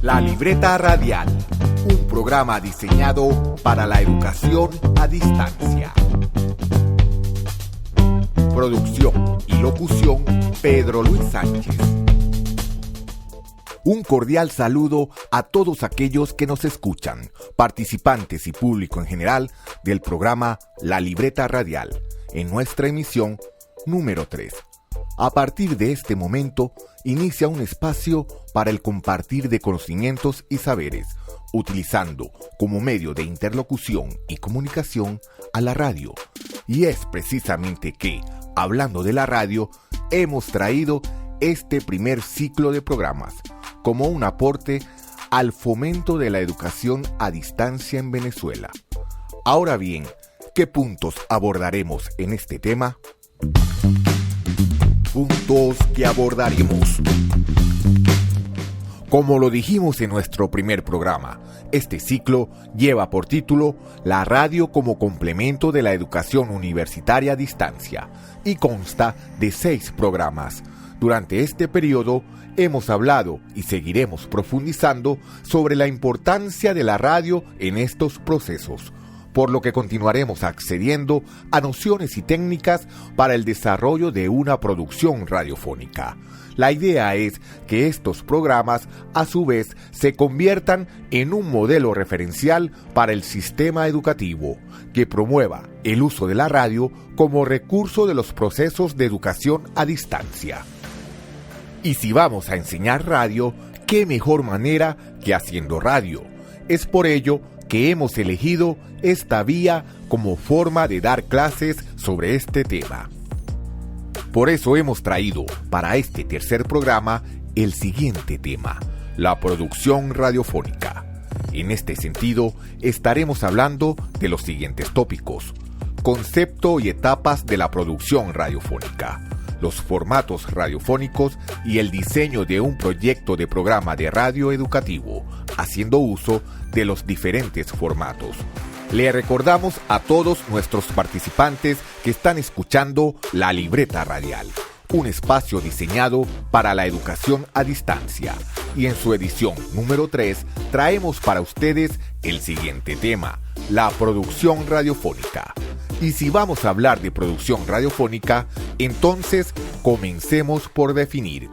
La Libreta Radial, un programa diseñado para la educación a distancia. Producción y locución, Pedro Luis Sánchez. Un cordial saludo a todos aquellos que nos escuchan, participantes y público en general del programa La Libreta Radial, en nuestra emisión número 3. A partir de este momento, inicia un espacio para el compartir de conocimientos y saberes, utilizando como medio de interlocución y comunicación a la radio. Y es precisamente que, hablando de la radio, hemos traído este primer ciclo de programas como un aporte al fomento de la educación a distancia en Venezuela. Ahora bien, ¿qué puntos abordaremos en este tema? Puntos que abordaremos. Como lo dijimos en nuestro primer programa, este ciclo lleva por título La radio como complemento de la educación universitaria a distancia y consta de 6 programas. Durante este periodo hemos hablado y seguiremos profundizando sobre la importancia de la radio en estos procesos, por lo que continuaremos accediendo a nociones y técnicas para el desarrollo de una producción radiofónica. La idea es que estos programas, a su vez, se conviertan en un modelo referencial para el sistema educativo, que promueva el uso de la radio como recurso de los procesos de educación a distancia. Y si vamos a enseñar radio, ¿qué mejor manera que haciendo radio? Es por ello que hemos elegido esta vía como forma de dar clases sobre este tema. Por eso hemos traído para este tercer programa el siguiente tema: la producción radiofónica. En este sentido, estaremos hablando de los siguientes tópicos: concepto y etapas de la producción radiofónica, los formatos radiofónicos y el diseño de un proyecto de programa de radio educativo, haciendo uso de los diferentes formatos. Le recordamos a todos nuestros participantes que están escuchando La Libreta Radial, un espacio diseñado para la educación a distancia. Y en su edición número 3 traemos para ustedes el siguiente tema: la producción radiofónica. Y si vamos a hablar de producción radiofónica, entonces comencemos por definir.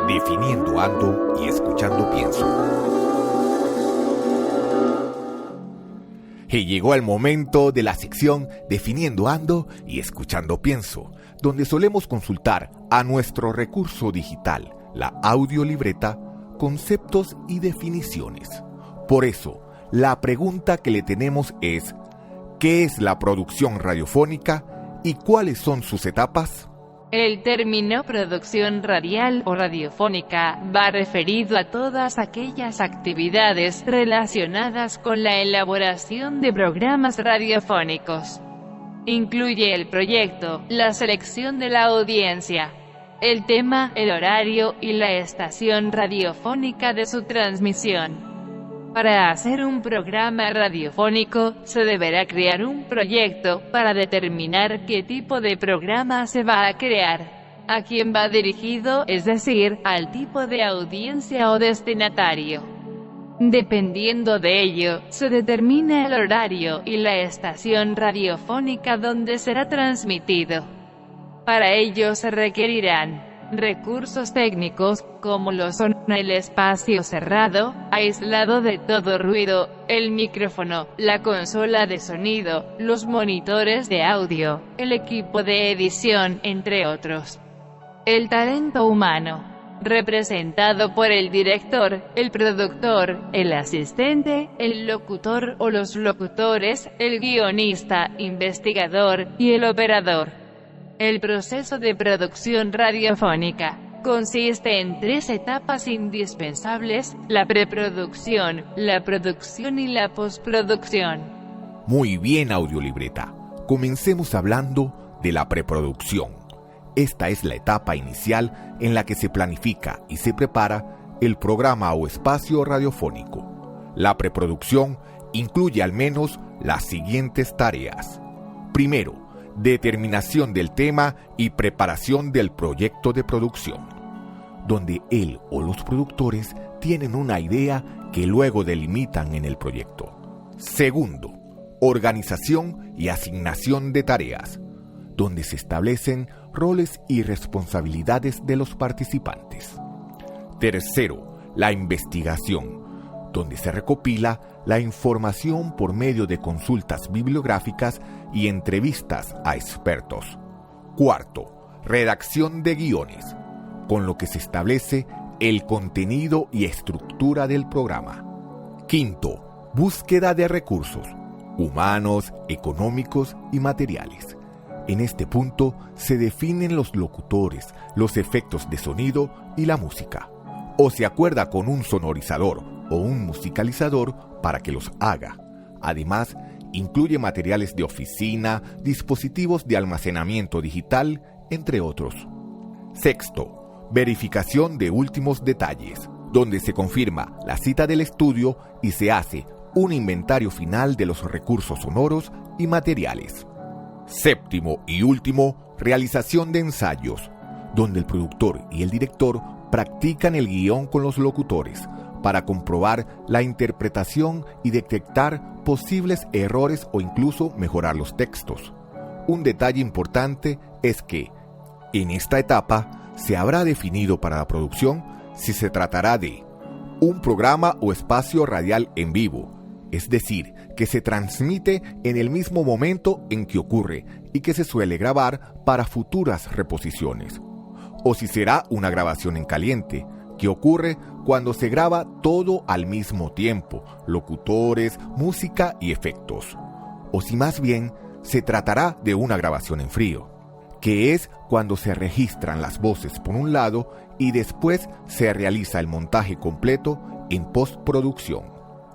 Definiendo ando y escuchando pienso. Y llegó el momento de la sección Definiendo ando y escuchando pienso, donde solemos consultar a nuestro recurso digital, la audiolibreta, conceptos y definiciones. Por eso, la pregunta que le tenemos es: ¿qué es la producción radiofónica y cuáles son sus etapas? El término producción radial o radiofónica va referido a todas aquellas actividades relacionadas con la elaboración de programas radiofónicos. Incluye el proyecto, la selección de la audiencia, el tema, el horario y la estación radiofónica de su transmisión. Para hacer un programa radiofónico, se deberá crear un proyecto para determinar qué tipo de programa se va a crear, a quién va dirigido, es decir, al tipo de audiencia o destinatario. Dependiendo de ello, se determina el horario y la estación radiofónica donde será transmitido. Para ello se requerirán recursos técnicos, como lo son el espacio cerrado, aislado de todo ruido, el micrófono, la consola de sonido, los monitores de audio, el equipo de edición, entre otros. El talento humano, representado por el director, el productor, el asistente, el locutor o los locutores, el guionista, investigador y el operador. El proceso de producción radiofónica consiste en 3 etapas indispensables: la preproducción, la producción y la postproducción. Muy bien, audiolibreta. Comencemos hablando de la preproducción. Esta es la etapa inicial en la que se planifica y se prepara el programa o espacio radiofónico. La preproducción incluye al menos las siguientes tareas. Primero, determinación del tema y preparación del proyecto de producción. donde él o los productores tienen una idea que luego delimitan en el proyecto. Segundo, organización y asignación de tareas, donde se establecen roles y responsabilidades de los participantes. Tercero, la investigación, donde se recopila la información por medio de consultas bibliográficas y entrevistas a expertos. Cuarto, redacción de guiones, con lo que se establece el contenido y estructura del programa. Quinto, búsqueda de recursos humanos, económicos y materiales. En este punto se definen los locutores, los efectos de sonido y la música. O se acuerda con un sonorizador o un musicalizador para que los haga. Además, incluye materiales de oficina, dispositivos de almacenamiento digital, entre otros. Sexto, verificación de últimos detalles, donde se confirma la cita del estudio y se hace un inventario final de los recursos sonoros y materiales. Séptimo y último, realización de ensayos, donde el productor y el director practican el guión con los locutores para comprobar la interpretación y detectar posibles errores o incluso mejorar los textos. Un detalle importante es que, en esta etapa, se habrá definido para la producción si se tratará de un programa o espacio radial en vivo, es decir, que se transmite en el mismo momento en que ocurre y que se suele grabar para futuras reposiciones. O si será una grabación en caliente, que ocurre cuando se graba todo al mismo tiempo, locutores, música y efectos. O si más bien se tratará de una grabación en frío, que es cuando se registran las voces por un lado y después se realiza el montaje completo en postproducción.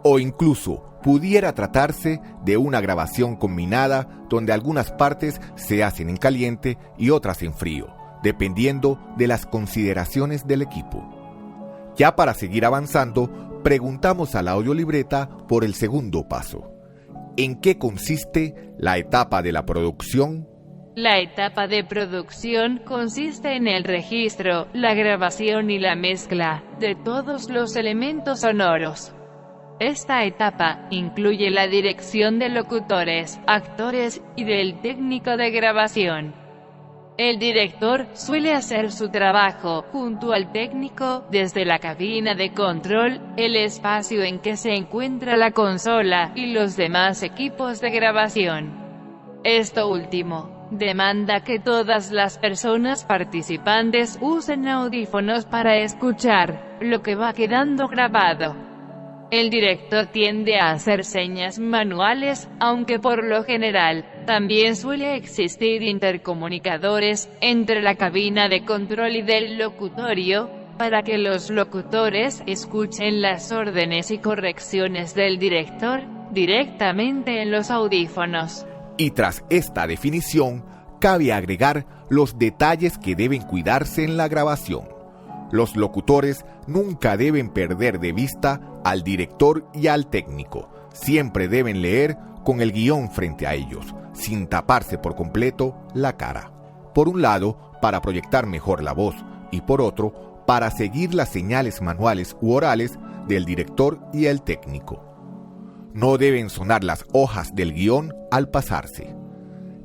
O incluso pudiera tratarse de una grabación combinada donde algunas partes se hacen en caliente y otras en frío, dependiendo de las consideraciones del equipo. Ya para seguir avanzando, preguntamos a la audiolibreta por el segundo paso. ¿En qué consiste la etapa de la producción? La etapa de producción consiste en el registro, la grabación y la mezcla de todos los elementos sonoros. Esta etapa incluye la dirección de locutores, actores y del técnico de grabación. El director suele hacer su trabajo junto al técnico desde la cabina de control, el espacio en que se encuentra la consola y los demás equipos de grabación. Esto último demanda que todas las personas participantes usen audífonos para escuchar lo que va quedando grabado. El director tiende a hacer señas manuales, aunque por lo general, también suele existir intercomunicadores entre la cabina de control y del locutorio, para que los locutores escuchen las órdenes y correcciones del director directamente en los audífonos. Y tras esta definición, cabe agregar los detalles que deben cuidarse en la grabación. Los locutores nunca deben perder de vista al director y al técnico. Siempre deben leer con el guión frente a ellos, sin taparse por completo la cara. Por un lado, para proyectar mejor la voz, y por otro, para seguir las señales manuales u orales del director y el técnico. No deben sonar las hojas del guión al pasarse.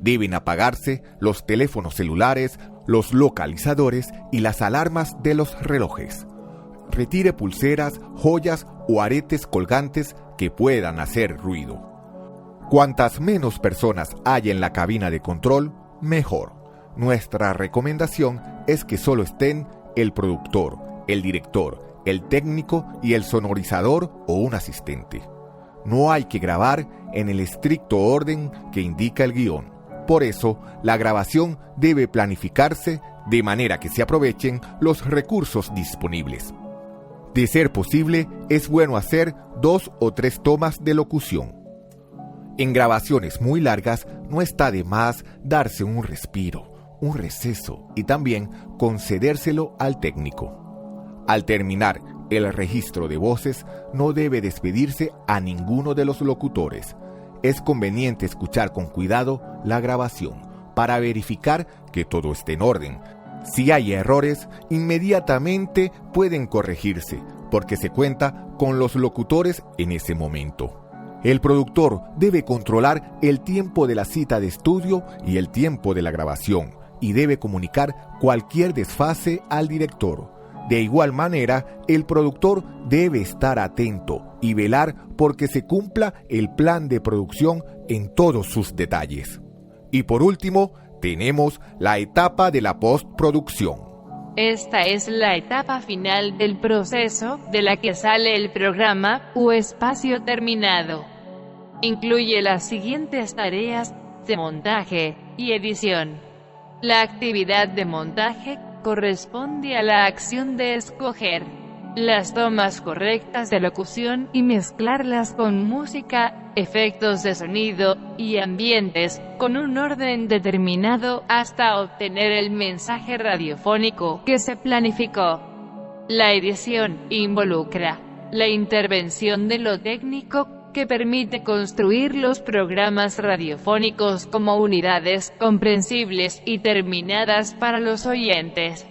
Deben apagarse los teléfonos celulares, los localizadores y las alarmas de los relojes. Retire pulseras, joyas o aretes colgantes que puedan hacer ruido. Cuantas menos personas haya en la cabina de control, mejor. Nuestra recomendación es que solo estén el productor, el director, el técnico y el sonorizador o un asistente. No hay que grabar en el estricto orden que indica el guión. Por eso, la grabación debe planificarse de manera que se aprovechen los recursos disponibles. De ser posible, es bueno hacer 2 o 3 tomas de locución. En grabaciones muy largas, no está de más darse un respiro, un receso y también concedérselo al técnico. Al terminar el registro de voces, no debe despedirse a ninguno de los locutores. Es conveniente escuchar con cuidado la grabación para verificar que todo esté en orden. Si hay errores, inmediatamente pueden corregirse, porque se cuenta con los locutores en ese momento. El productor debe controlar el tiempo de la cita de estudio y el tiempo de la grabación, y debe comunicar cualquier desfase al director. De igual manera, el productor debe estar atento y velar porque se cumpla el plan de producción en todos sus detalles. Y por último, tenemos la etapa de la postproducción. Esta es la etapa final del proceso, de la que sale el programa o espacio terminado. Incluye las siguientes tareas de montaje y edición. La actividad de montaje corresponde a la acción de escoger las tomas correctas de locución y mezclarlas con música, efectos de sonido y ambientes, con un orden determinado hasta obtener el mensaje radiofónico que se planificó. La edición involucra la intervención de lo técnico, que permite construir los programas radiofónicos como unidades comprensibles y terminadas para los oyentes.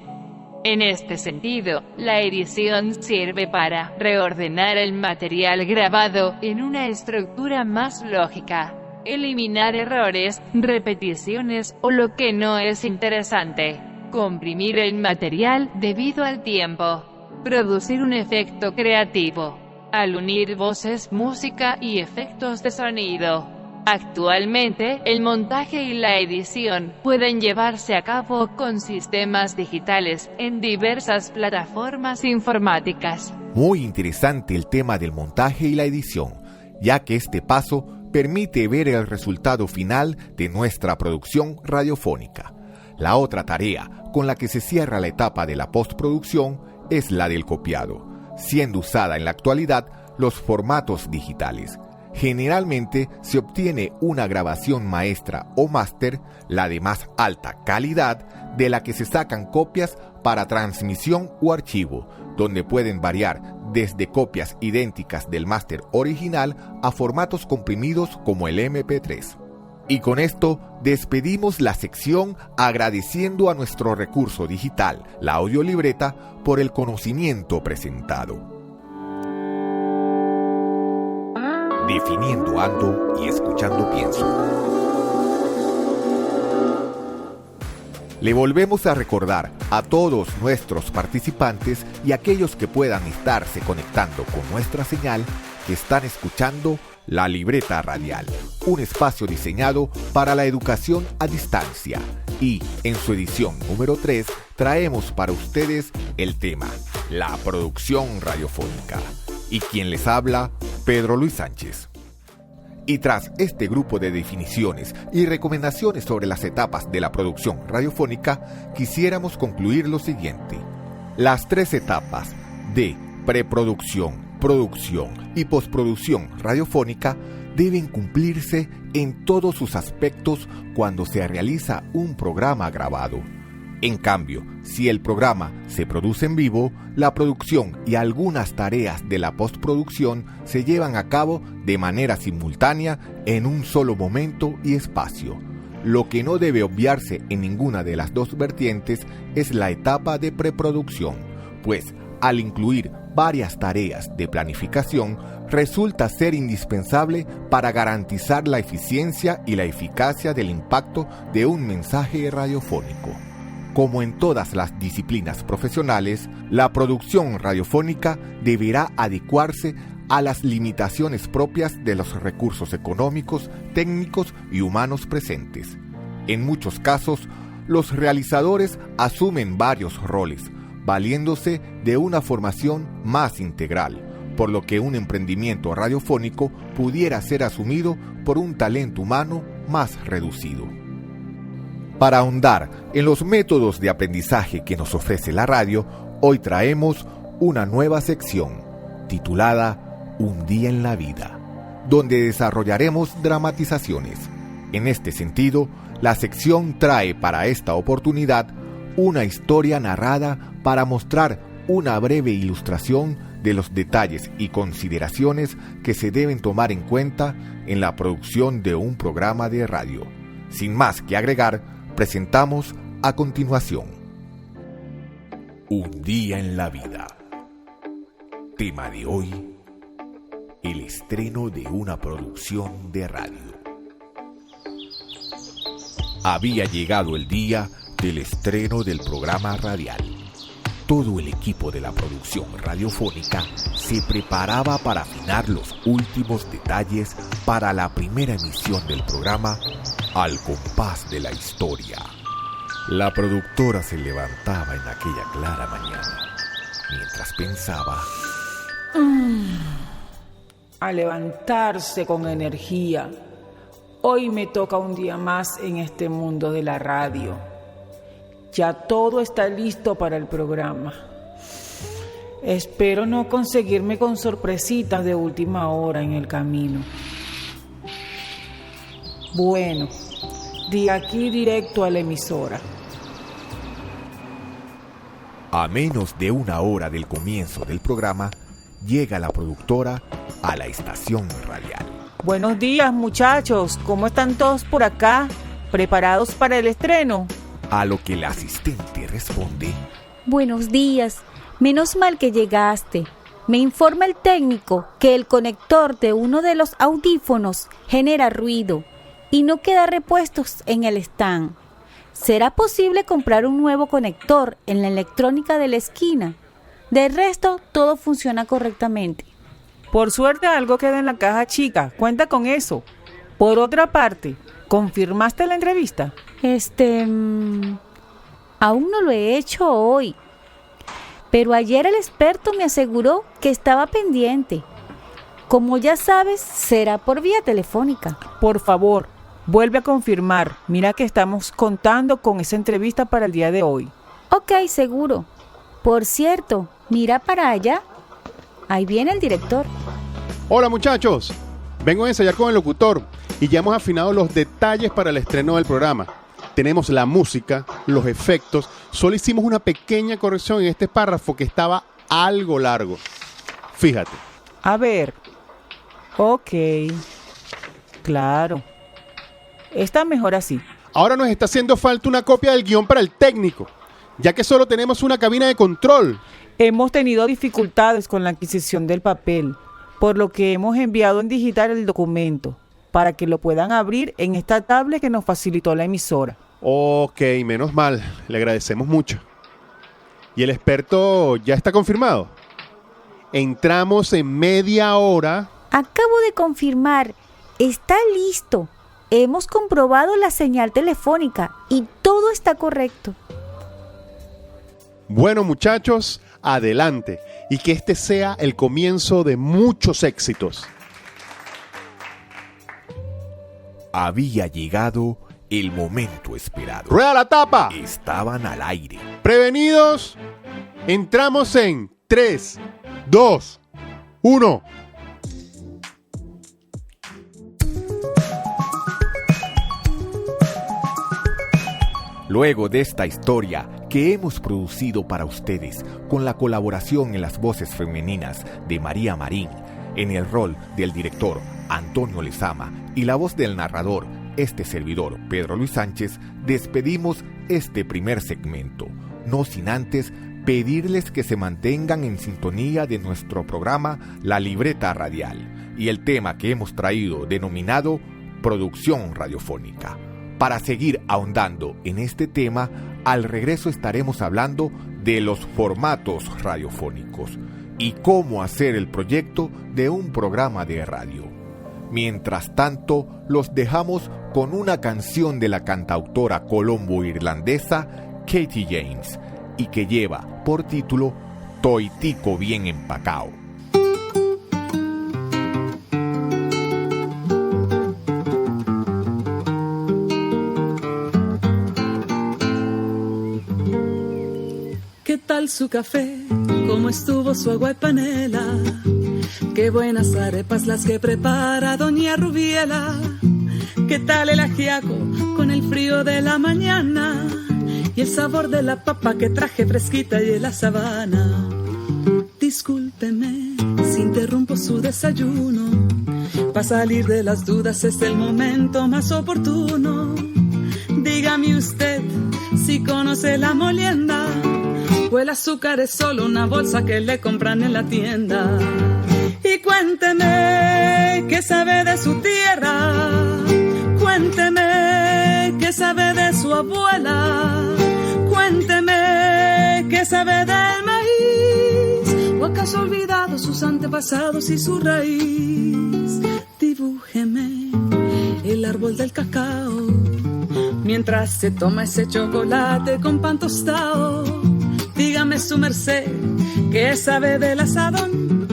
En este sentido, la edición sirve para reordenar el material grabado en una estructura más lógica, eliminar errores, repeticiones o lo que no es interesante, comprimir el material debido al tiempo, producir un efecto creativo al unir voces, música y efectos de sonido. Actualmente, el montaje y la edición pueden llevarse a cabo con sistemas digitales en diversas plataformas informáticas. Muy interesante el tema del montaje y la edición, ya que este paso permite ver el resultado final de nuestra producción radiofónica. La otra tarea con la que se cierra la etapa de la postproducción es la del copiado, siendo usada en la actualidad los formatos digitales. Generalmente se obtiene una grabación maestra o máster, la de más alta calidad, de la que se sacan copias para transmisión o archivo, donde pueden variar desde copias idénticas del máster original a formatos comprimidos como el MP3. Y con esto despedimos la sección agradeciendo a nuestro recurso digital, la audiolibreta, por el conocimiento presentado. Definiendo ando y escuchando pienso. Le volvemos a recordar a todos nuestros participantes y aquellos que puedan estarse conectando con nuestra señal que están escuchando La Libreta Radial, un espacio diseñado para la educación a distancia. Y en su edición número 3 traemos para ustedes el tema, la producción radiofónica. Y quien les habla, Pedro Luis Sánchez. Y tras este grupo de definiciones y recomendaciones sobre las etapas de la producción radiofónica, quisiéramos concluir lo siguiente. Las 3 etapas de preproducción, producción y postproducción radiofónica deben cumplirse en todos sus aspectos cuando se realiza un programa grabado. En cambio, si el programa se produce en vivo, la producción y algunas tareas de la postproducción se llevan a cabo de manera simultánea en un solo momento y espacio. Lo que no debe obviarse en ninguna de las dos vertientes es la etapa de preproducción, pues al incluir varias tareas de planificación, resulta ser indispensable para garantizar la eficiencia y la eficacia del impacto de un mensaje radiofónico. Como en todas las disciplinas profesionales, la producción radiofónica deberá adecuarse a las limitaciones propias de los recursos económicos, técnicos y humanos presentes. En muchos casos, los realizadores asumen varios roles, valiéndose de una formación más integral, por lo que un emprendimiento radiofónico pudiera ser asumido por un talento humano más reducido. Para ahondar en los métodos de aprendizaje que nos ofrece la radio, hoy traemos una nueva sección titulada Un día en la vida, donde desarrollaremos dramatizaciones. En este sentido, la sección trae para esta oportunidad una historia narrada para mostrar una breve ilustración de los detalles y consideraciones que se deben tomar en cuenta en la producción de un programa de radio. Sin más que agregar, presentamos a continuación. Un día en la vida. Tema de hoy: el estreno de una producción de radio. Había llegado el día del estreno del programa radial. Todo el equipo de la producción radiofónica se preparaba para afinar los últimos detalles para la primera emisión del programa Al compás de la historia. La productora se levantaba en aquella clara mañana, mientras pensaba: a levantarse con energía. Hoy me toca un día más en este mundo de la radio. Ya todo está listo para el programa. Espero no conseguirme con sorpresitas de última hora en el camino. Bueno, de aquí directo a la emisora. A menos de una hora del comienzo del programa, llega la productora a la estación radial. Buenos días, muchachos. ¿Cómo están todos por acá? ¿Preparados para el estreno? A lo que el asistente responde: Buenos días. Menos mal que llegaste. Me informa el técnico que el conector de uno de los audífonos genera ruido y no queda repuestos en el stand. ¿Será posible comprar un nuevo conector en la electrónica de la esquina? De resto, todo funciona correctamente. Por suerte algo queda en la caja chica. Cuenta con eso. Por otra parte, ¿confirmaste la entrevista? Aún no lo he hecho hoy. Pero ayer el experto me aseguró que estaba pendiente. Como ya sabes, será por vía telefónica. Por favor, vuelve a confirmar. Mira que estamos contando con esa entrevista para el día de hoy. Ok, seguro. Por cierto, mira para allá. Ahí viene el director. Hola muchachos, vengo a ensayar con el locutor y ya hemos afinado los detalles para el estreno del programa. Tenemos la música, los efectos, solo hicimos una pequeña corrección en este párrafo que estaba algo largo. Fíjate. A ver. Ok. Claro. Está mejor así. Ahora nos está haciendo falta una copia del guión para el técnico, ya que solo tenemos una cabina de control. Hemos tenido dificultades con la adquisición del papel, por lo que hemos enviado en digital el documento, para que lo puedan abrir en esta tablet que nos facilitó la emisora. Ok, menos mal, le agradecemos mucho. ¿Y el experto ya está confirmado? Entramos en media hora. Acabo de confirmar, está listo. Hemos comprobado la señal telefónica y todo está correcto. Bueno muchachos, adelante, y que este sea el comienzo de muchos éxitos. Había llegado el momento esperado. ¡Rueda la tapa! Estaban al aire. Prevenidos, entramos en 3, 2, 1. Luego de esta historia que hemos producido para ustedes con la colaboración en las voces femeninas de María Marín, en el rol del director Antonio Lezama y la voz del narrador, este servidor Pedro Luis Sánchez, despedimos este primer segmento, no sin antes pedirles que se mantengan en sintonía de nuestro programa La Libreta Radial y el tema que hemos traído denominado Producción Radiofónica. Para seguir ahondando en este tema, al regreso estaremos hablando de los formatos radiofónicos y cómo hacer el proyecto de un programa de radio. Mientras tanto, los dejamos con una canción de la cantautora colombo-irlandesa Katie James y que lleva por título Toitico bien empacao. ¿Qué tal su café? ¿Cómo estuvo su agua y panela? Qué buenas arepas las que prepara doña Rubiela. ¿Qué tal el ajiaco con el frío de la mañana? Y el sabor de la papa que traje fresquita y de la sabana. Discúlpeme si interrumpo su desayuno. Para salir de las dudas es el momento más oportuno. Dígame usted si conoce la molienda, o el azúcar es solo una bolsa que le compran en la tienda. Y cuénteme qué sabe de su tierra, cuénteme qué sabe de su abuela, cuénteme qué sabe del maíz, o acaso ha olvidado sus antepasados y su raíz. Dibújeme el árbol del cacao mientras se toma ese chocolate con pan tostado. Dígame su merced qué sabe del asadón,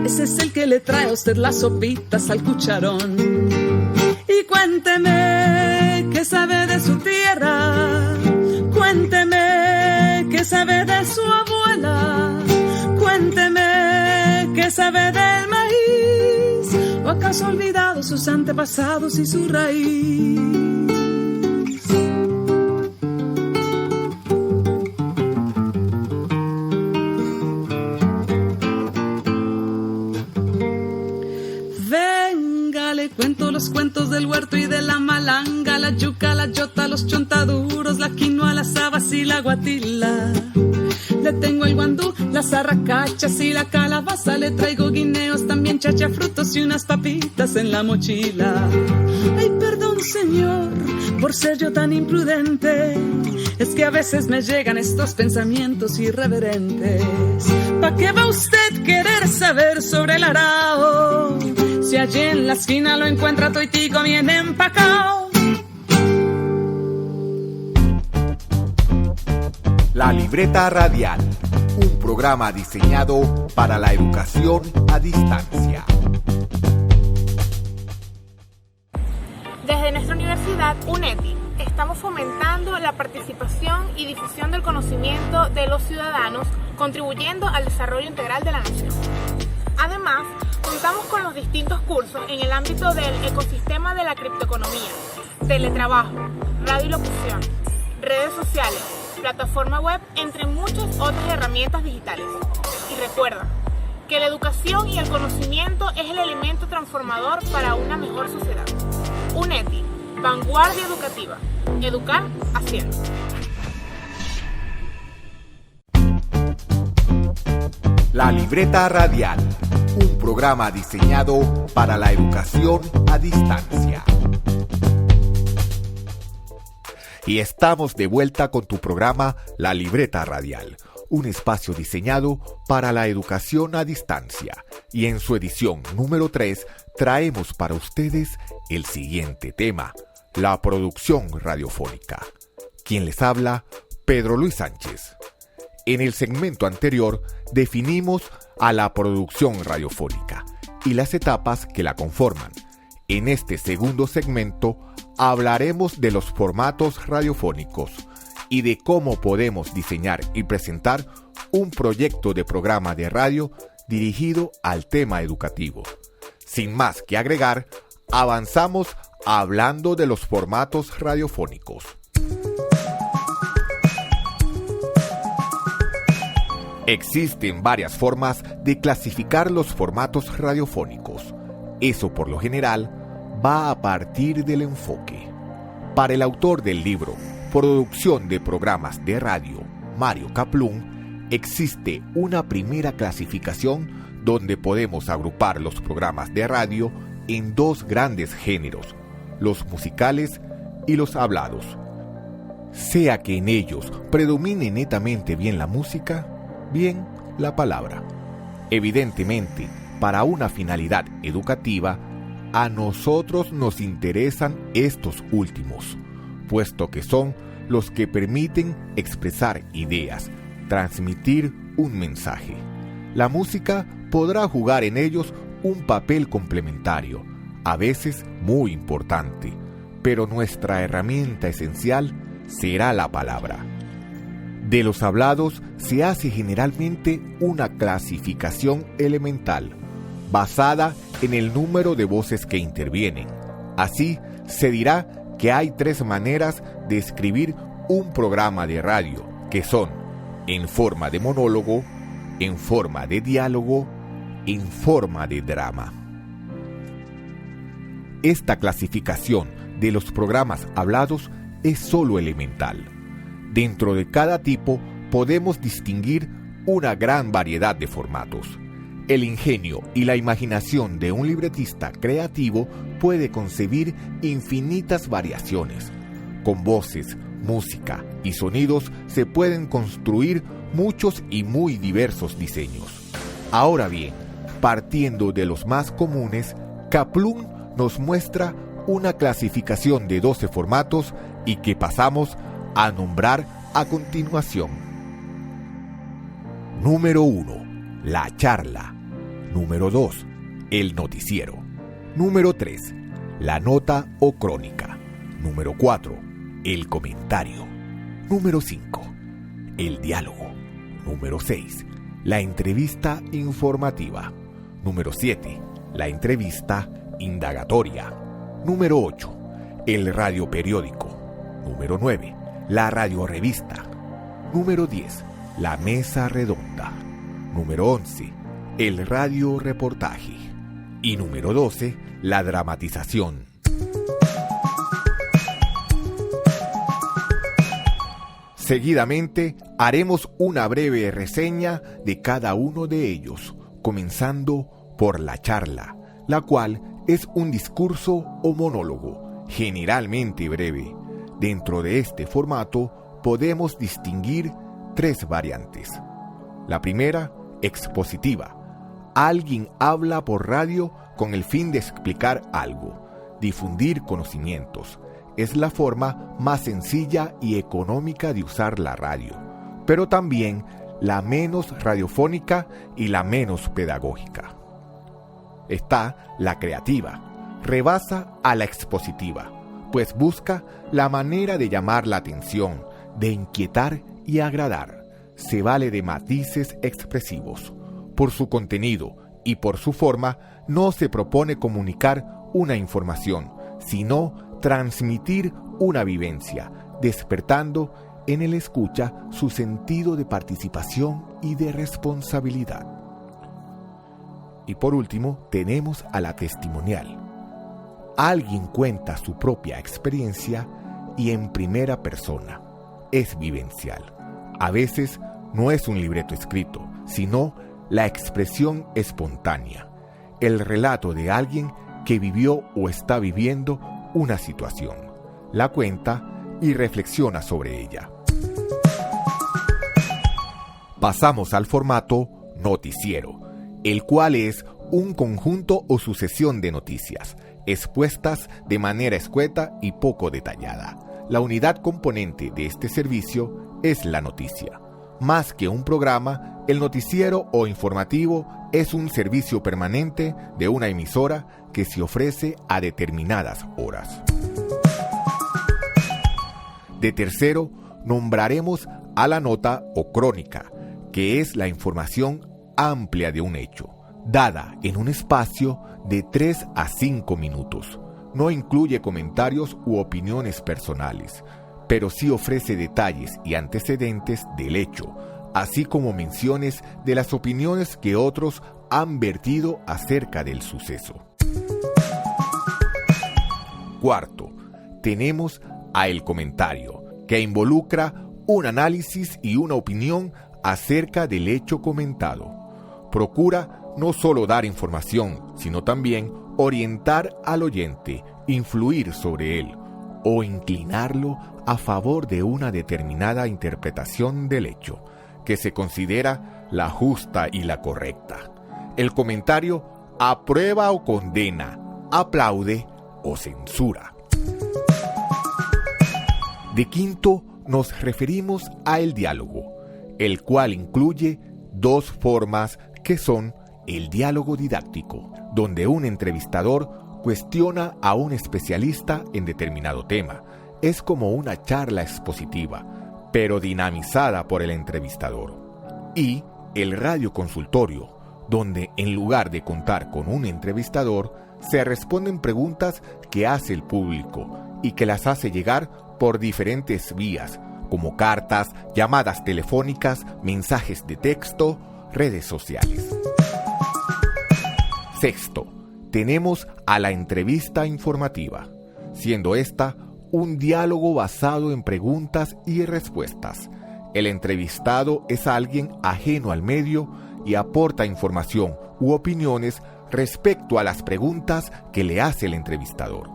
ese es el que le trae a usted las sopitas al cucharón. Y cuénteme qué sabe de su tierra, cuénteme qué sabe de su abuela, cuénteme qué sabe del maíz, o acaso ha olvidado sus antepasados y su raíz. Cuento los cuentos del huerto y de la malanga, la yuca, la yota, los chontaduros, la quinoa, las habas y la guatila. Le tengo el guandú, las arracachas y la calabaza. Le traigo guineos, también chachafrutos y unas papitas en la mochila. Ay, perdón, señor, por ser yo tan imprudente. Es que a veces me llegan estos pensamientos irreverentes. ¿Pa' qué va usted querer saber sobre el arao? Si allí en la esquina lo encuentra toitico bien empacao. La Libreta Radial, un programa diseñado para la educación a distancia. Desde nuestra universidad, UNETI, estamos fomentando la participación y difusión del conocimiento de los ciudadanos, contribuyendo al desarrollo integral de la nación. Además, contamos con los distintos cursos en el ámbito del ecosistema de la criptoeconomía, teletrabajo, radiolocución, redes sociales, plataforma web, entre muchas otras herramientas digitales. Y recuerda que la educación y el conocimiento es el elemento transformador para una mejor sociedad. UNETI, vanguardia educativa. Educar haciendo. La Libreta Radial, un programa diseñado para la educación a distancia. Y estamos de vuelta con tu programa La Libreta Radial, un espacio diseñado para la educación a distancia. Y en su edición número 3 traemos para ustedes el siguiente tema, la producción radiofónica. Quien les habla, Pedro Luis Sánchez. En el segmento anterior definimos a la producción radiofónica y las etapas que la conforman. En este segundo segmento hablaremos de los formatos radiofónicos y de cómo podemos diseñar y presentar un proyecto de programa de radio dirigido al tema educativo. Sin más que agregar, avanzamos hablando de los formatos radiofónicos. Existen varias formas de clasificar los formatos radiofónicos. Eso, por lo general, va a partir del enfoque. Para el autor del libro Producción de Programas de Radio, Mario Kaplun, existe una primera clasificación donde podemos agrupar los programas de radio en dos grandes géneros, los musicales y los hablados. Sea que en ellos predomine netamente bien la música, bien la palabra. Evidentemente, para una finalidad educativa, a nosotros nos interesan estos últimos, puesto que son los que permiten expresar ideas, transmitir un mensaje. La música podrá jugar en ellos un papel complementario, a veces muy importante, pero nuestra herramienta esencial será la palabra. De los hablados se hace generalmente una clasificación elemental, basada en el número de voces que intervienen. Así, se dirá que hay 3 maneras de escribir un programa de radio, que son en forma de monólogo, en forma de diálogo, en forma de drama. Esta clasificación de los programas hablados es solo elemental. Dentro de cada tipo podemos distinguir una gran variedad de formatos. El ingenio y la imaginación de un libretista creativo puede concebir infinitas variaciones. Con voces, música y sonidos se pueden construir muchos y muy diversos diseños. Ahora bien, partiendo de los más comunes, Kaplun nos muestra una clasificación de 12 formatos y que pasamos a nombrar a continuación. Número 1. La charla. Número 2. El noticiero. Número 3. La nota o crónica. Número 4. El comentario. Número 5. El diálogo. Número 6. La entrevista informativa. Número 7. La entrevista indagatoria. Número 8. El radioperiódico. Número 9. La radiorevista. Número 10. La mesa redonda. Número 11. El radioreportaje. Y número 12. La dramatización. Seguidamente haremos una breve reseña de cada uno de ellos, comenzando por la charla, la cual es un discurso o monólogo, generalmente breve. Dentro de este formato podemos distinguir 3 variantes. La primera, expositiva. Alguien habla por radio con el fin de explicar algo, difundir conocimientos. Es la forma más sencilla y económica de usar la radio, pero también la menos radiofónica y la menos pedagógica. Está la creativa. Rebasa a la expositiva, pues busca la manera de llamar la atención, de inquietar y agradar. Se vale de matices expresivos. Por su contenido y por su forma, no se propone comunicar una información, sino transmitir una vivencia, despertando en el escucha su sentido de participación y de responsabilidad. Y por último, tenemos a la testimonial. Alguien cuenta su propia experiencia y en primera persona. Es vivencial. A veces no es un libreto escrito, sino la expresión espontánea, el relato de alguien que vivió o está viviendo una situación, la cuenta y reflexiona sobre ella. Pasamos al formato noticiero, el cual es un conjunto o sucesión de noticias, expuestas de manera escueta y poco detallada. La unidad componente de este servicio es la noticia. Más que un programa, el noticiero o informativo es un servicio permanente de una emisora que se ofrece a determinadas horas. De tercero, nombraremos a la nota o crónica, que es la información amplia de un hecho, dada en un espacio de 3 a 5 minutos. No incluye comentarios u opiniones personales, pero sí ofrece detalles y antecedentes del hecho, así como menciones de las opiniones que otros han vertido acerca del suceso. Cuarto, tenemos a el comentario, que involucra un análisis y una opinión acerca del hecho comentado. Procura no solo dar información, sino también orientar al oyente, influir sobre él o inclinarlo a favor de una determinada interpretación del hecho, que se considera la justa y la correcta. El comentario aprueba o condena, aplaude o censura. De quinto, nos referimos a el diálogo, el cual incluye 2 formas que son el diálogo didáctico, donde un entrevistador cuestiona a un especialista en determinado tema. Es como una charla expositiva, pero dinamizada por el entrevistador. Y el radioconsultorio, donde en lugar de contar con un entrevistador, se responden preguntas que hace el público y que las hace llegar por diferentes vías, como cartas, llamadas telefónicas, mensajes de texto, redes sociales. Sexto, tenemos a la entrevista informativa, siendo esta un diálogo basado en preguntas y respuestas. El entrevistado es alguien ajeno al medio y aporta información u opiniones respecto a las preguntas que le hace el entrevistador.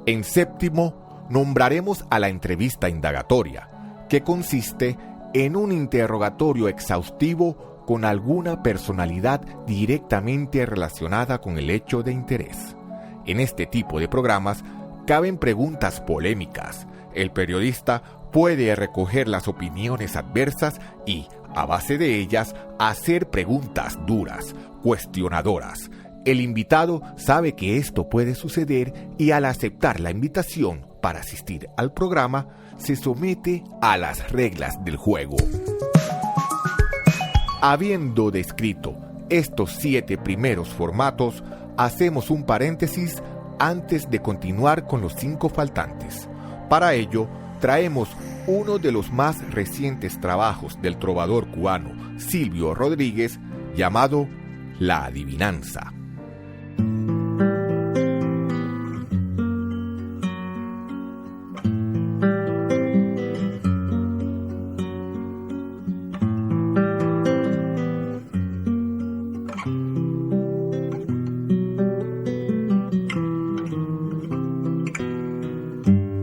En séptimo, nombraremos a la entrevista indagatoria, que consiste en un interrogatorio exhaustivo con alguna personalidad directamente relacionada con el hecho de interés. En este tipo de programas caben preguntas polémicas. El periodista puede recoger las opiniones adversas y, a base de ellas, hacer preguntas duras, cuestionadoras. El invitado sabe que esto puede suceder y al aceptar la invitación para asistir al programa, se somete a las reglas del juego. Habiendo descrito estos 7 primeros formatos, hacemos un paréntesis antes de continuar con los 5 faltantes. Para ello, traemos uno de los más recientes trabajos del trovador cubano Silvio Rodríguez, llamado La Adivinanza.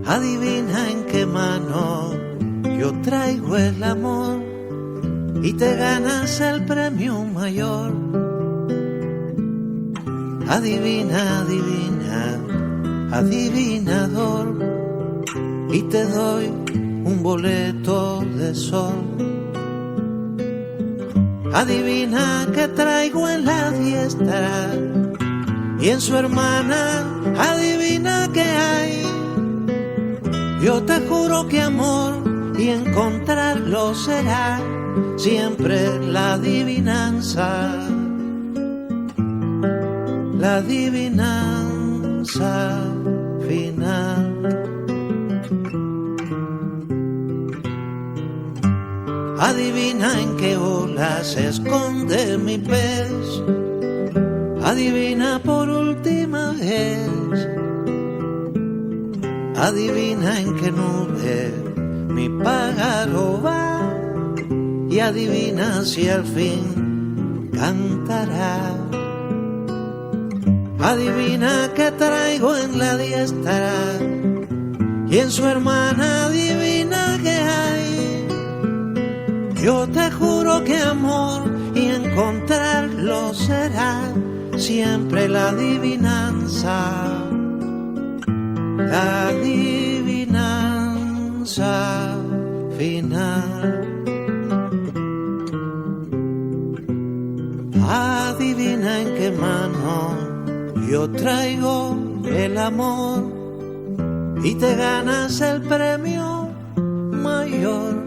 Adivina en qué mano yo traigo el amor y te ganas el premio mayor. Adivina, adivina, adivinador, y te doy un boleto de sol. Adivina que traigo en la diestra y en su hermana adivina que hay. Yo te juro que amor y encontrarlo será siempre la adivinanza. La adivinanza final. Adivina en qué ola se esconde mi pez. Adivina por última vez. Adivina en qué nube mi pájaro va. Y adivina si al fin cantará. Adivina que traigo en la diestra y en su hermana adivina que hay. Yo te juro que amor y encontrarlo será siempre la adivinanza. La adivinanza final. Adivina en qué mano yo traigo el amor y te ganas el premio mayor.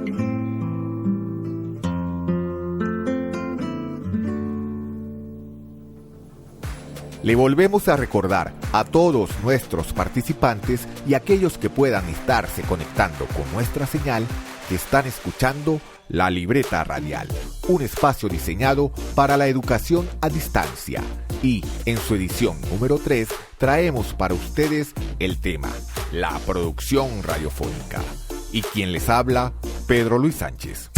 Le volvemos a recordar a todos nuestros participantes y aquellos que puedan estarse conectando con nuestra señal que están escuchando La Libreta Radial, un espacio diseñado para la educación a distancia. Y en su edición número 3 traemos para ustedes el tema, la producción radiofónica. Y quien les habla, Pedro Luis Sánchez.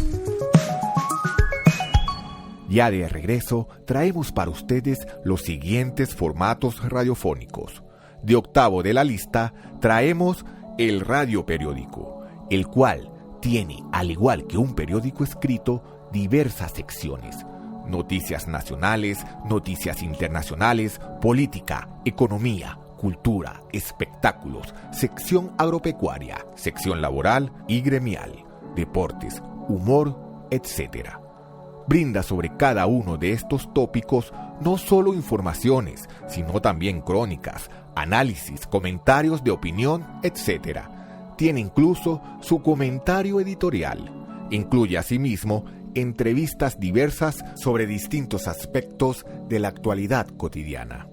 Ya de regreso, traemos para ustedes los siguientes formatos radiofónicos. De octavo de la lista, traemos el radio periódico, el cual tiene, al igual que un periódico escrito, diversas secciones. Noticias nacionales, noticias internacionales, política, economía, cultura, espectáculos, sección agropecuaria, sección laboral y gremial, deportes, humor, etc. Brinda sobre cada uno de estos tópicos no solo informaciones, sino también crónicas, análisis, comentarios de opinión, etc. Tiene incluso su comentario editorial. Incluye asimismo entrevistas diversas sobre distintos aspectos de la actualidad cotidiana.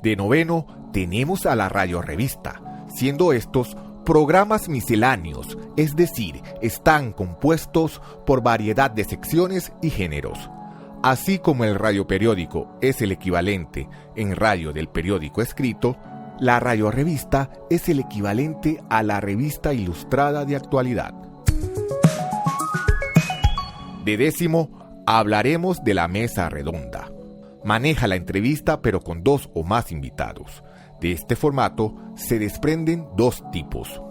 De noveno tenemos a la Radio Revista, siendo estos programas misceláneos, es decir, están compuestos por variedad de secciones y géneros. Así como el radio periódico es el equivalente en radio del periódico escrito, la radio revista es el equivalente a la revista ilustrada de actualidad. De 10º, hablaremos de la mesa redonda. Maneja la entrevista pero con 2 o más invitados. De este formato se desprenden 2 tipos.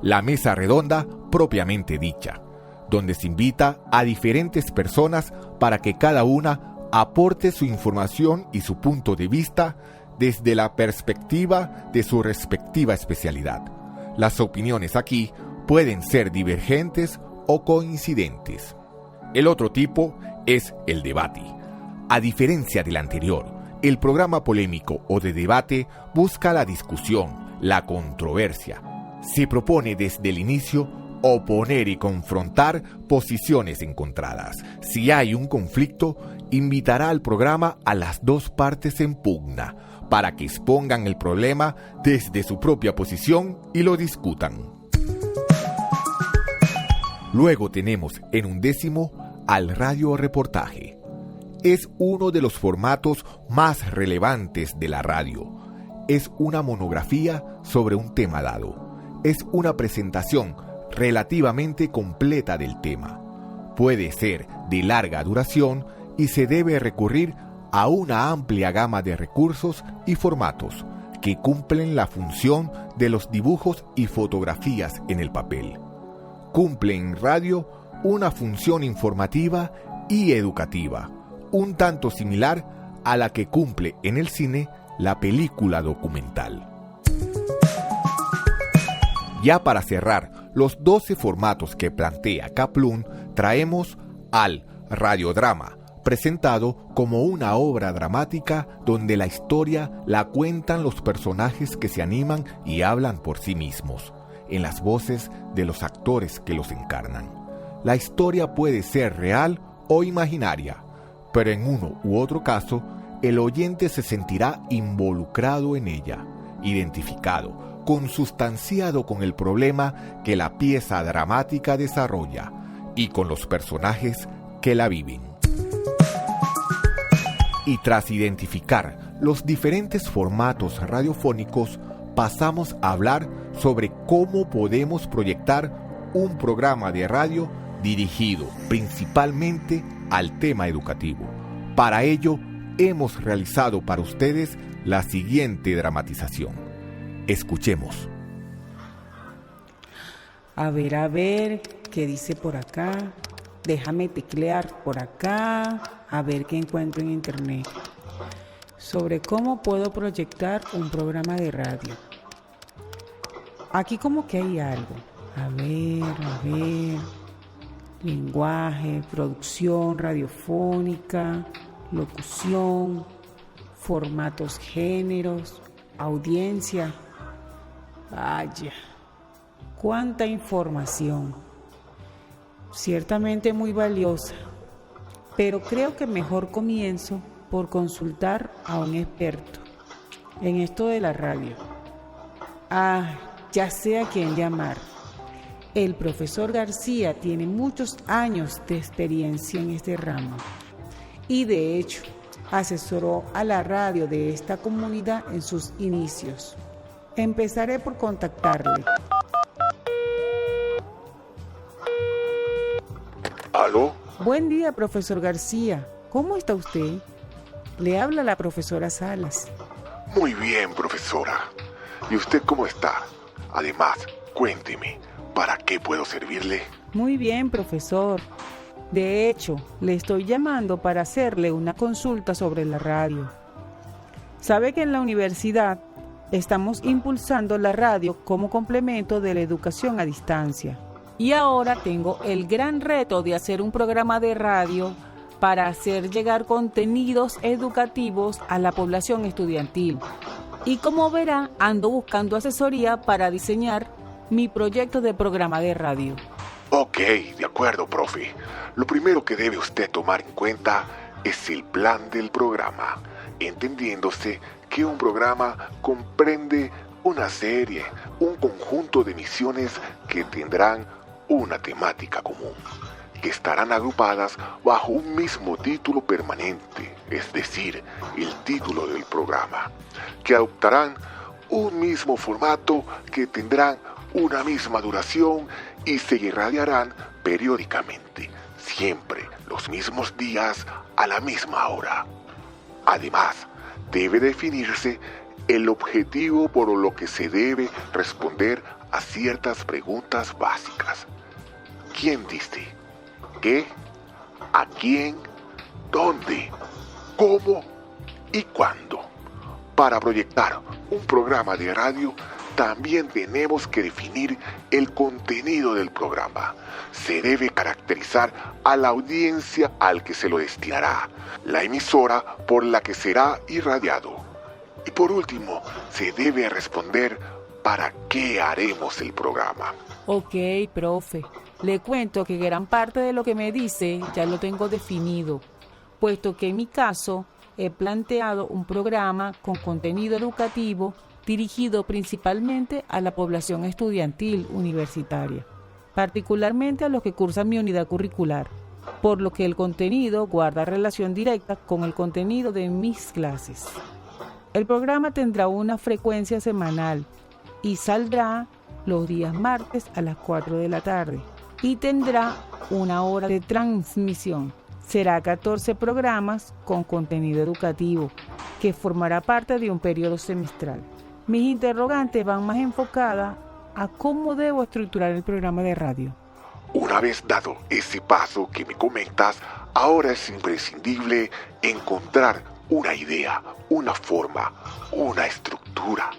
La mesa redonda propiamente dicha, donde se invita a diferentes personas para que cada una aporte su información y su punto de vista desde la perspectiva de su respectiva especialidad. Las opiniones aquí pueden ser divergentes o coincidentes. El otro tipo es el debate. A diferencia del anterior, el programa polémico o de debate busca la discusión, la controversia. Se propone desde el inicio oponer y confrontar posiciones encontradas. Si hay un conflicto, invitará al programa a las 2 partes en pugna para que expongan el problema desde su propia posición y lo discutan. Luego tenemos en 11º al radioreportaje. Es uno de los formatos más relevantes de la radio. Es una monografía sobre un tema dado. Es una presentación relativamente completa del tema. Puede ser de larga duración y se debe recurrir a una amplia gama de recursos y formatos que cumplen la función de los dibujos y fotografías en el papel. Cumple en radio una función informativa y educativa, un tanto similar a la que cumple en el cine la película documental. Ya para cerrar los 12 formatos que plantea Kaplun, traemos al radiodrama, presentado como una obra dramática donde la historia la cuentan los personajes que se animan y hablan por sí mismos, en las voces de los actores que los encarnan. La historia puede ser real o imaginaria, pero en uno u otro caso, el oyente se sentirá involucrado en ella, identificado, consustanciado con el problema que la pieza dramática desarrolla y con los personajes que la viven. Y tras identificar los diferentes formatos radiofónicos, pasamos a hablar sobre cómo podemos proyectar un programa de radio dirigido principalmente al tema educativo. Para ello, hemos realizado para ustedes la siguiente dramatización. Escuchemos. A ver, ¿qué dice por acá? Déjame teclear por acá, a ver qué encuentro en internet. Sobre cómo puedo proyectar un programa de radio. Aquí como que hay algo. A ver. Lenguaje, producción radiofónica, locución, formatos, géneros, audiencia. Vaya, cuánta información. Ciertamente muy valiosa, pero creo que mejor comienzo por consultar a un experto en esto de la radio. Ya sé a quién llamar. El profesor García tiene muchos años de experiencia en este ramo y de hecho asesoró a la radio de esta comunidad en sus inicios. Empezaré por contactarle. ¿Aló? Buen día, profesor García. ¿Cómo está usted? Le habla la profesora Salas. Muy bien, profesora. ¿Y usted cómo está? Además, cuénteme, ¿para qué puedo servirle? Muy bien, profesor. De hecho, le estoy llamando para hacerle una consulta sobre la radio. Sabe que en la universidad estamos impulsando la radio como complemento de la educación a distancia. Y ahora tengo el gran reto de hacer un programa de radio para hacer llegar contenidos educativos a la población estudiantil. Y como verá, ando buscando asesoría para diseñar mi proyecto de programa de radio. Ok, de acuerdo, profe. Lo primero que debe usted tomar en cuenta es el plan del programa, entendiéndose que un programa comprende una serie, un conjunto de emisiones que tendrán una temática común, que estarán agrupadas bajo un mismo título permanente, es decir, el título del programa, que adoptarán un mismo formato, que tendrán una misma duración y se irradiarán periódicamente, siempre los mismos días a la misma hora. Además, debe definirse el objetivo por lo que se debe responder a ciertas preguntas básicas. ¿Quién dice? ¿Qué? ¿A quién? ¿Dónde? ¿Cómo? ¿Y cuándo? Para proyectar un programa de radio, también tenemos que definir el contenido del programa. Se debe caracterizar a la audiencia al que se lo destinará, la emisora por la que será irradiado. Y por último, se debe responder ¿para qué haremos el programa? Ok, profe. Le cuento que gran parte de lo que me dice ya lo tengo definido, puesto que en mi caso he planteado un programa con contenido educativo dirigido principalmente a la población estudiantil universitaria, particularmente a los que cursan mi unidad curricular, por lo que el contenido guarda relación directa con el contenido de mis clases. El programa tendrá una frecuencia semanal y saldrá los días martes a las 4 de la tarde y tendrá una hora de transmisión. Será 14 programas con contenido educativo que formará parte de un periodo semestral. Mis interrogantes van más enfocadas a cómo debo estructurar el programa de radio. Una vez dado ese paso que me comentas, ahora es imprescindible encontrar una idea, una forma, una estructura,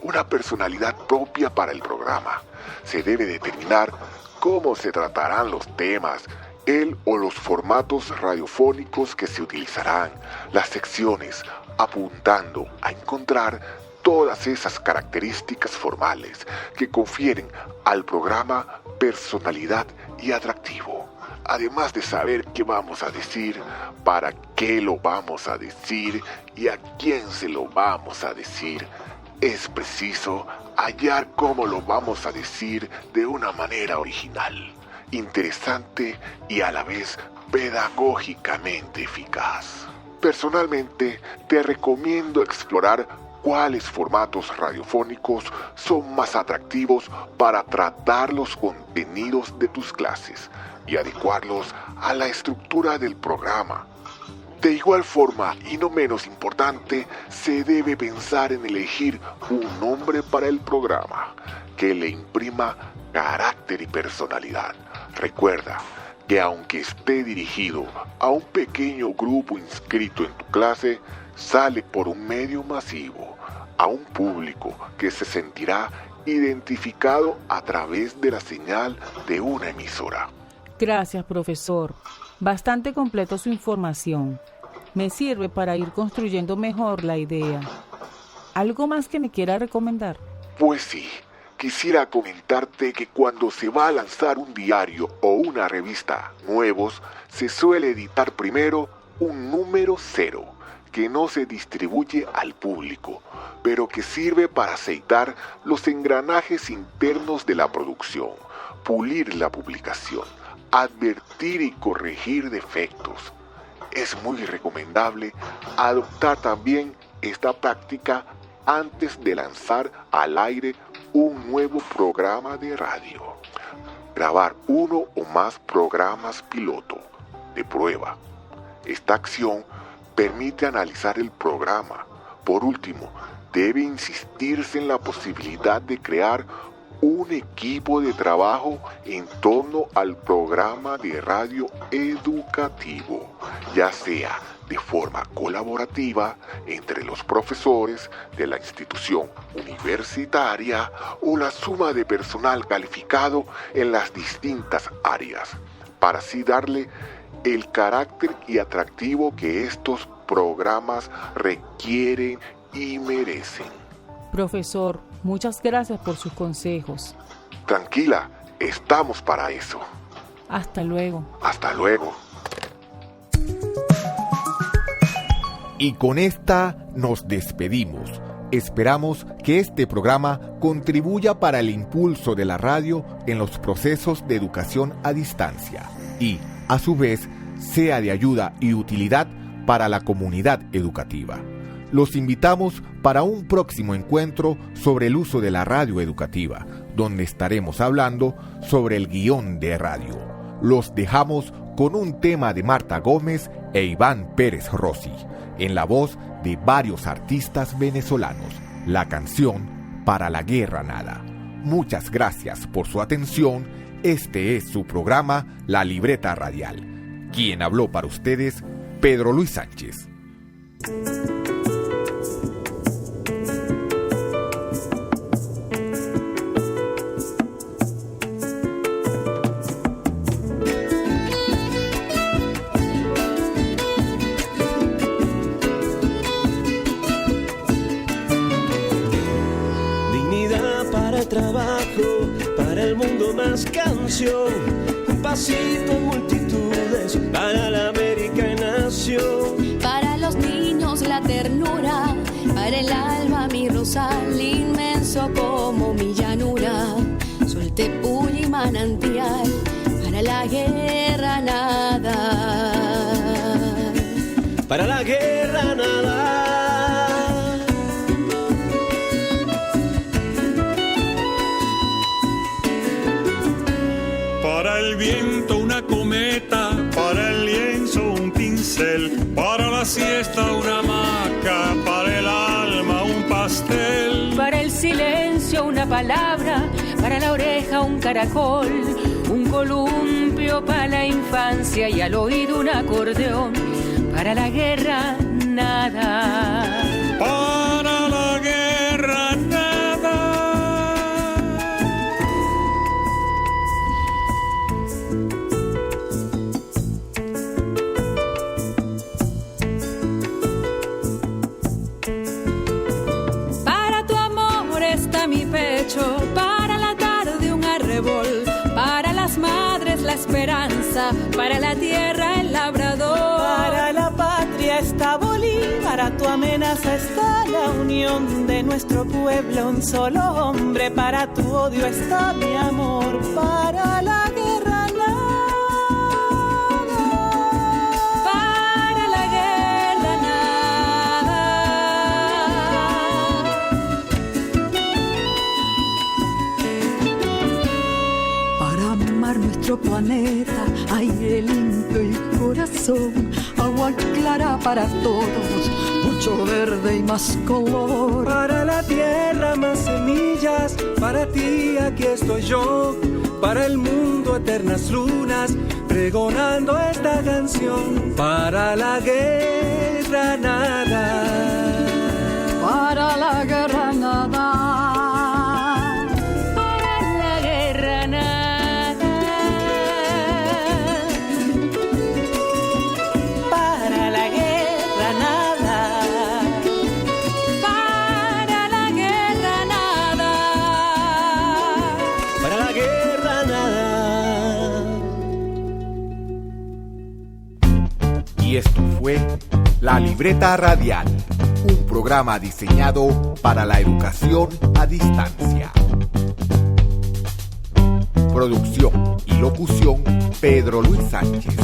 una personalidad propia para el programa. Se debe determinar cómo se tratarán los temas, el o los formatos radiofónicos que se utilizarán, las secciones, apuntando a encontrar todas esas características formales que confieren al programa personalidad y atractivo. Además de saber qué vamos a decir, para qué lo vamos a decir y a quién se lo vamos a decir, es preciso hallar cómo lo vamos a decir de una manera original, interesante y a la vez pedagógicamente eficaz. Personalmente, te recomiendo explorar cuáles formatos radiofónicos son más atractivos para tratar los contenidos de tus clases y adecuarlos a la estructura del programa. De igual forma, y no menos importante, se debe pensar en elegir un nombre para el programa que le imprima carácter y personalidad. Recuerda que aunque esté dirigido a un pequeño grupo inscrito en tu clase, sale por un medio masivo, a un público que se sentirá identificado a través de la señal de una emisora. Gracias, profesor. Bastante completo su información. Me sirve para ir construyendo mejor la idea. ¿Algo más que me quiera recomendar? Pues sí, quisiera comentarte que cuando se va a lanzar un diario o una revista nuevos, se suele editar primero un número 0, que no se distribuye al público, pero que sirve para aceitar los engranajes internos de la producción, pulir la publicación, advertir y corregir defectos. Es muy recomendable adoptar también esta práctica antes de lanzar al aire un nuevo programa de radio. Grabar uno o más programas piloto de prueba. Esta acción permite analizar el programa. Por último, debe insistirse en la posibilidad de crear un equipo de trabajo en torno al programa de radio educativo, ya sea de forma colaborativa entre los profesores de la institución universitaria o la suma de personal calificado en las distintas áreas, para así darle el carácter y atractivo que estos programas requieren y merecen. Profesor, muchas gracias por sus consejos. Tranquila, estamos para eso. Hasta luego. Hasta luego. Y con esta nos despedimos. Esperamos que este programa contribuya para el impulso de la radio en los procesos de educación a distancia y, a su vez, sea de ayuda y utilidad para la comunidad educativa. Los invitamos para un próximo encuentro sobre el uso de la radio educativa, donde estaremos hablando sobre el guión de radio. los dejamos con un tema de Marta Gómez e Iván Pérez Rossi, en la voz de varios artistas venezolanos. La canción Para la Guerra Nada. Muchas gracias por su atención. Este es su programa La Libreta Radial. Quien habló para ustedes, Pedro Luis Sánchez. Trabajo para el mundo, más canción, un pasito en multitudes para la América en nación. Para los niños la ternura, para el alma mi rosal inmenso como mi llanura, sol, tepuy y manantial, para la guerra nada, para la guerra nada. Para el viento una cometa, para el lienzo un pincel, para la siesta una hamaca, para el alma un pastel. Para el silencio una palabra, para la oreja un caracol, un columpio para la infancia y al oído un acordeón. Para la guerra nada. Para la guerra nada. Para la tarde un arrebol, para las madres la esperanza, para la tierra el labrador. Para la patria está Bolívar, para tu amenaza está la unión de nuestro pueblo, un solo hombre, para tu odio está mi amor, para la guerra nada. Para la guerra nada. Para amar nuestro planeta, aire limpio y corazón, agua clara para todos, mucho verde y más color. Para la tierra más semillas, para ti aquí estoy yo. Para el mundo eternas lunas, pregonando esta canción. Para la guerra nada. Para la guerra nada. Y esto fue La Libreta Radial, un programa diseñado para la educación a distancia. Producción y locución, Pedro Luis Sánchez.